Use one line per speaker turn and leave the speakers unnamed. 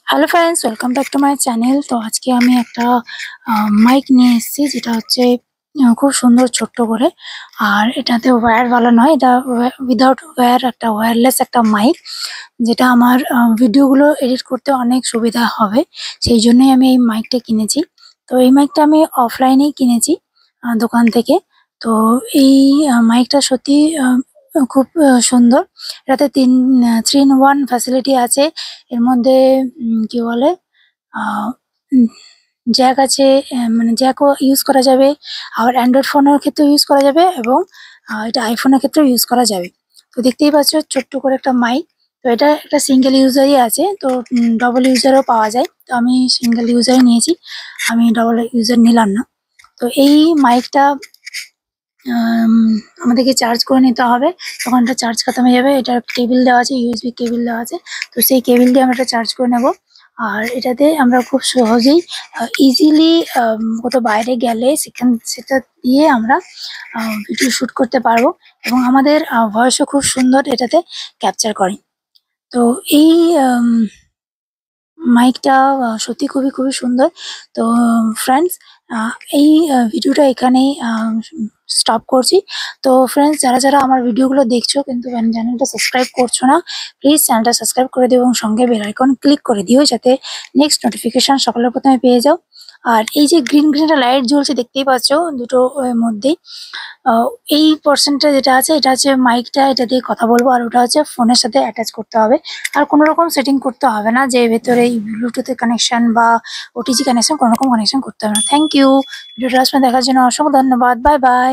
Hello friends, welcome back to my channel. তো আজকে আমি একটা মাইক নিয়ে এসেছি, যেটা হচ্ছে খুব সুন্দর ছোট্ট করে। আর এটাতে ওয়্যারওয়ালা নয়, এটা উইদাউট ওয়্যার, একটা ওয়্যারলেস একটা মাইক, যেটা আমার ভিডিওগুলো এডিট করতে অনেক সুবিধা হবে। সেই জন্যই আমি এই মাইকটা কিনেছি। তো এই মাইকটা আমি অফলাইনেই কিনেছি, দোকান থেকে। তো এই মাইকটা সত্যি খুব সুন্দর। এটাতে 3 in 1 ফ্যাসিলিটি আছে। এর মধ্যে কি বলে, আ উম জ্যাক আছে, মানে জ্যাকও ইউজ করা যাবে। আবার অ্যান্ড্রয়েড ফোনের ক্ষেত্রেও ইউজ করা যাবে, এবং এটা আইফোনের ক্ষেত্রেও ইউজ করা যাবে। তো দেখতেই পাচ্ছ ছোট্ট করে একটা মাইক। তো এটা একটা সিঙ্গেল ইউজারই আছে। তো ডবল ইউজারও পাওয়া যায়। তো আমি সিঙ্গেল ইউজারই নিয়েছি। আমি ডবল ইউজার নিলাম না। তো এই মাইকটা আম আমাদেরকে চার্জ করে নিতে হবে। তখন এটা চার্জ খতম হয়ে যাবে। এটার কেবল দেওয়া আছে, ইউএসবি কেবল দেওয়া আছে। তো সেই কেবল দিয়ে আমরা এটা চার্জ করে নেব। আর এটাতে আমরা খুব সহজেই ইজিলি কোথাও বাইরে গেলে সেটা দিয়ে আমরা ভিডিও শুট করতে পারবো, এবং আমাদের ভয়েসও খুব সুন্দর এটাতে ক্যাপচার করে। তো এই আম মাইকটা সত্যি খুবই সুন্দর। তো ফ্রেন্ডস, আ এই ভিডিওটা এখানেই স্টপ করছি। তো ফ্রেন্ডস, যারা আমার ভিডিওগুলো দেখছো কিন্তু চ্যানেলটা সাবস্ক্রাইব করছো না, প্লিজ চ্যানেলটা সাবস্ক্রাইব করে দিও, এবং সঙ্গে বেল আইকন ক্লিক করে দিও, যাতে নেক্সট নোটিফিকেশন সকালের প্রথমে পেয়ে যাও। আর এই যে গ্রিন একটা লাইট জ্বলছে দেখতেই পাচ্ছ দুটো এর মধ্যেই। আ এই পোরশনটা যেটা আছে, এটা হচ্ছে মাইকটা, এটা দিয়ে কথা বলবো। আর ওটা হচ্ছে ফোনের সাথে অ্যাটাচ করতে হবে। আর কোনো রকম সেটিং করতে হবে না, যে ভেতরে ব্লুটুথ এর কানেকশন বা ওটিজি কানেকশন, কোনো রকম কানেকশন করতে হবে না। Thank you. ভিডিওটা লাস্ট পর্যন্ত দেখার জন্য অসংখ্য ধন্যবাদ। Bye bye.